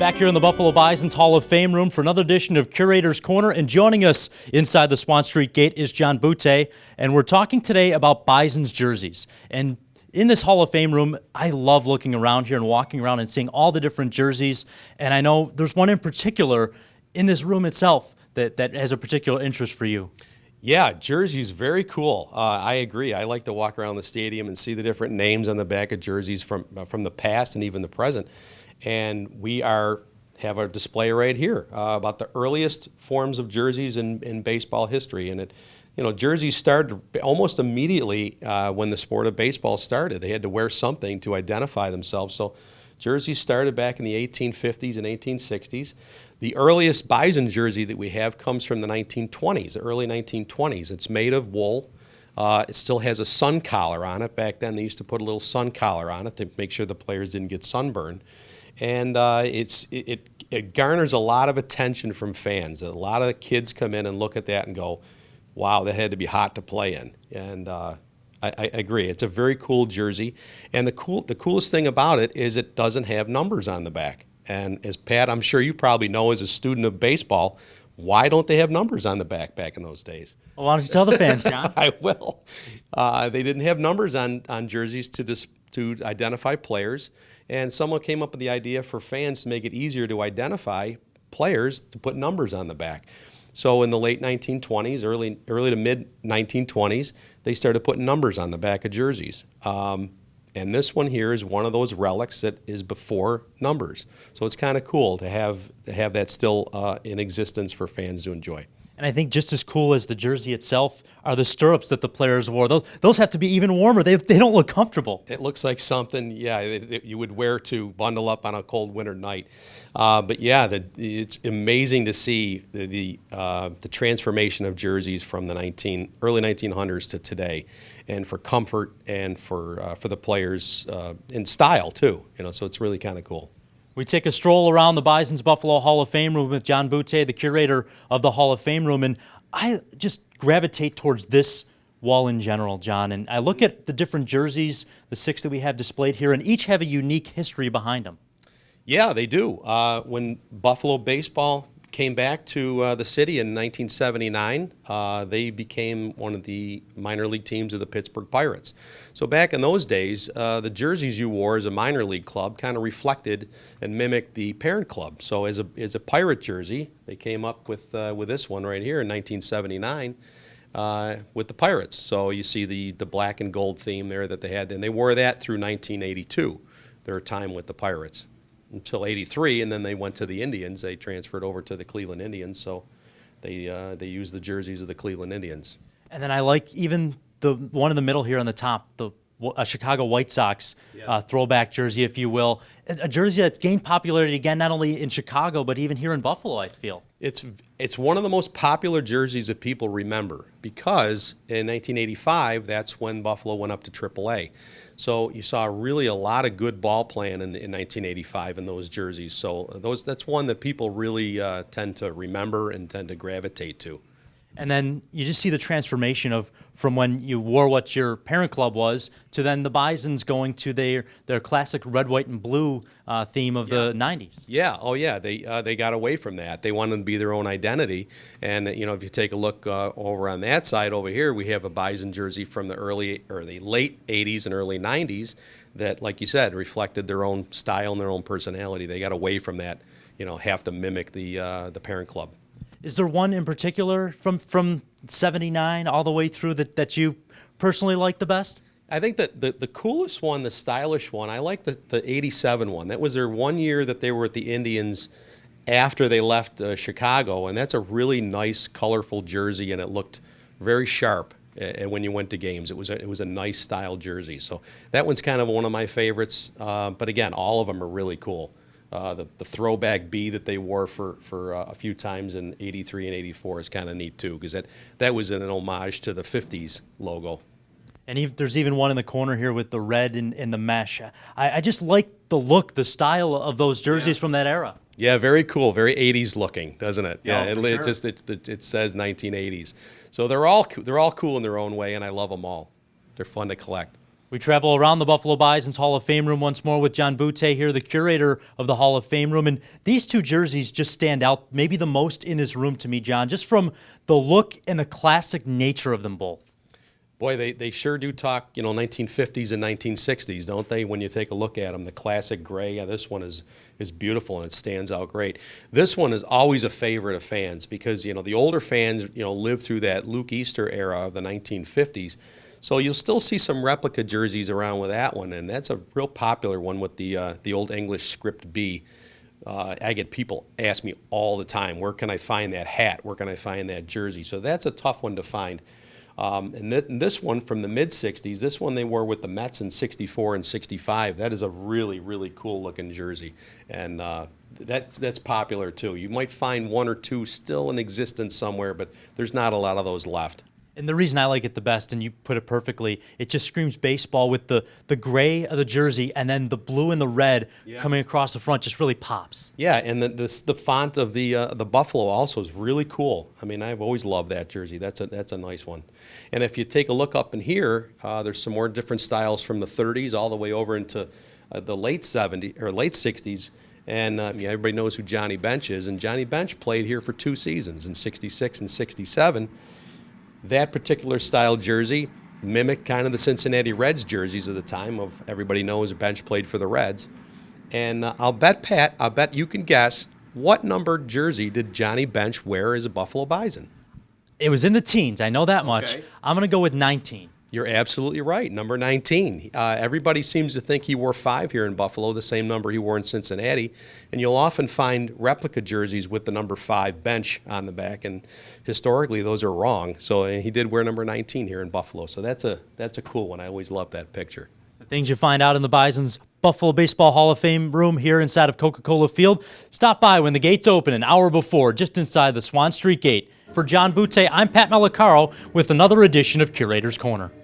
Back here in the Buffalo Bisons Hall of Fame room for another edition of Curator's Corner. And joining us inside the Swan Street Gate is John Boutet. And we're talking today about Bisons jerseys. And in this Hall of Fame room, I love looking around here and walking around and seeing all the different jerseys. And I know there's one in particular in this room itself that has a particular interest for you. Yeah, jerseys, very cool. I agree. I like to walk around the stadium and see the different names on the back of jerseys from the past and even the present. And we have a display right here about the earliest forms of jerseys in baseball history. And jerseys started almost immediately when the sport of baseball started. They had to wear something to identify themselves. So jerseys started back in the 1850s and 1860s. The earliest Bison jersey that we have comes from the 1920s, the early 1920s. It's made of wool. It still has a sun collar on it. Back then they used to put a little sun collar on it to make sure the players didn't get sunburned. And it garners a lot of attention from fans. A lot of kids come in and look at that and go, wow, that had to be hot to play in. And I agree. It's a very cool jersey. And the coolest thing about it is it doesn't have numbers on the back. And as Pat, I'm sure you probably know as a student of baseball, why don't they have numbers on the back in those days? Well, why don't you tell the fans, John? I will. They didn't have numbers on jerseys to identify players. And someone came up with the idea for fans to make it easier to identify players to put numbers on the back. So in the late 1920s, early to mid 1920s, they started putting numbers on the back of jerseys. And this one here is one of those relics that is before numbers. So it's kind of cool to have that still in existence for fans to enjoy. And I think just as cool as the jersey itself are the stirrups that the players wore. Those have to be even warmer. They don't look comfortable. It looks like something, you would wear to bundle up on a cold winter night. But yeah, it's amazing to see the transformation of jerseys from the early 1900s to today, and for comfort and for the players in style too. So it's really kind of cool. We take a stroll around the Bisons Buffalo Hall of Fame room with John Boutet, the curator of the Hall of Fame room, and I just gravitate towards this wall in general, John, and I look at the different jerseys, the 6 that we have displayed here, and each have a unique history behind them. Yeah, they do. When Buffalo baseball came back to the city in 1979, they became one of the minor league teams of the Pittsburgh Pirates. So back in those days, the jerseys you wore as a minor league club kind of reflected and mimicked the parent club. So as a Pirate jersey, they came up with this one right here in 1979 with the Pirates. So you see the black and gold theme there that they had, and they wore that through 1982, their time with the Pirates, until 83, and then they went to the Indians. They transferred over to the Cleveland Indians, so they used the jerseys of the Cleveland Indians. And then I like even the one in the middle here on the top, the Chicago White Sox throwback jersey, if you will. A jersey that's gained popularity again, not only in Chicago, but even here in Buffalo, I feel. It's one of the most popular jerseys that people remember because in 1985, that's when Buffalo went up to AAA. So you saw really a lot of good ball playing in 1985 in those jerseys. So that's one that people really tend to remember and tend to gravitate to. And then you just see the transformation from when you wore what your parent club was to then the Bisons going to their classic red, white, and blue theme of the 90s. Yeah, oh yeah, they got away from that. They wanted to be their own identity. And if you take a look over on that side over here, we have a Bison jersey from the late 80s and early 90s that, like you said, reflected their own style and their own personality. They got away from that, have to mimic the parent club. Is there one in particular from 79 all the way through that you personally like the best? I think that the coolest one, the stylish one, I like the 87 one. That was their one year that they were at the Indians after they left Chicago, and that's a really nice, colorful jersey, and it looked very sharp when you went to games. It was a nice style jersey. So that one's kind of one of my favorites. But again, all of them are really cool. The throwback B that they wore for a few times in 83 and 84 is kind of neat too, because that was an homage to the 50s logo. And there's even one in the corner here with the red and the mesh. I just like the look, the style of those jerseys from that era. Yeah, very cool, very 80s looking, doesn't it? Yeah, it says 1980s. So they're all cool in their own way, and I love them all. They're fun to collect. We travel around the Buffalo Bisons Hall of Fame room once more with John Boutet here, the curator of the Hall of Fame room. And these two jerseys just stand out maybe the most in this room to me, John, just from the look and the classic nature of them both. Boy, they sure do talk, 1950s and 1960s, don't they? When you take a look at them, the classic gray, yeah, this one is beautiful and it stands out great. This one is always a favorite of fans because, the older fans, lived through that Luke Easter era of the 1950s. So you'll still see some replica jerseys around with that one, and that's a real popular one with the Old English script B. I get people ask me all the time, where can I find that hat? Where can I find that jersey? So that's a tough one to find. And this one from the mid-'60s, this one they wore with the Mets in '64 and '65. That is a really, really cool-looking jersey, and that's popular too. You might find one or two still in existence somewhere, but there's not a lot of those left. And the reason I like it the best, and you put it perfectly, it just screams baseball with the gray of the jersey and then the blue and the red coming across the front just really pops. Yeah, and the font of the Buffalo also is really cool. I mean, I've always loved that jersey. That's a nice one. And if you take a look up in here, there's some more different styles from the 30s all the way over into the late 70s or late 60s. And everybody knows who Johnny Bench is, and Johnny Bench played here for 2 seasons in '66 and '67. That particular style jersey mimicked kind of the Cincinnati Reds jerseys of the time. Everybody knows Bench played for the Reds. And I'll bet, Pat, you can guess, what number jersey did Johnny Bench wear as a Buffalo Bison? It was in the teens, I know that much. Okay. I'm going to go with 19. You're absolutely right, number 19. Everybody seems to think he wore 5 here in Buffalo, the same number he wore in Cincinnati. And you'll often find replica jerseys with the number 5 Bench on the back, and historically those are wrong. So he did wear number 19 here in Buffalo. So that's a cool one. I always love that picture. The things you find out in the Bisons Buffalo Baseball Hall of Fame room here inside of Coca-Cola Field. Stop by when the gates open an hour before, just inside the Swan Street Gate. For John Boutet, I'm Pat Malacaro with another edition of Curator's Corner.